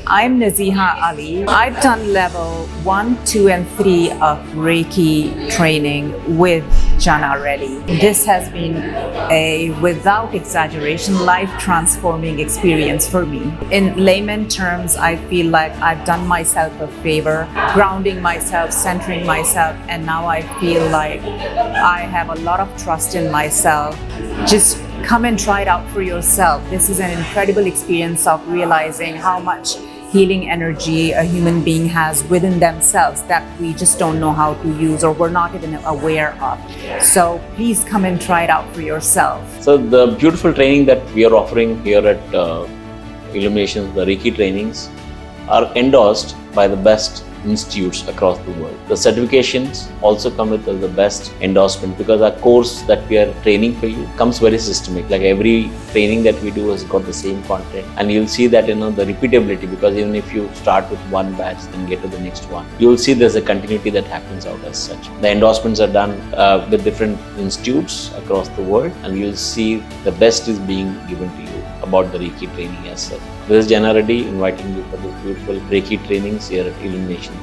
I'm Nasseha Ali. I've done level 1, 2, and 3 of Reiki training with Jana Reddy. This has been a, without exaggeration, life-transforming experience for me. In layman terms, I feel like I've done myself a favor, grounding myself, centering myself, and now I feel like I have a lot of trust in myself. Just come and try it out for yourself. This is an incredible experience of realizing how much healing energy a human being has within themselves that we just don't know how to use or we're not even aware of. So please come and try it out for yourself. So the beautiful training that we are offering here at Illuminations, the Reiki trainings, are endorsed by the best institutes across the world. The certifications also come with the best endorsement because our course that we are training for you comes very systemic. Like every training that we do has got the same content, and you'll see that the repeatability, because even if you start with one batch then get to the next one, you'll see there's a continuity that happens out as such. The endorsements are done with different institutes across the world, and you'll see the best is being given to you about the Reiki training as such. This is Jana Reddy inviting you for this beautiful Reiki trainings here at Illuminations.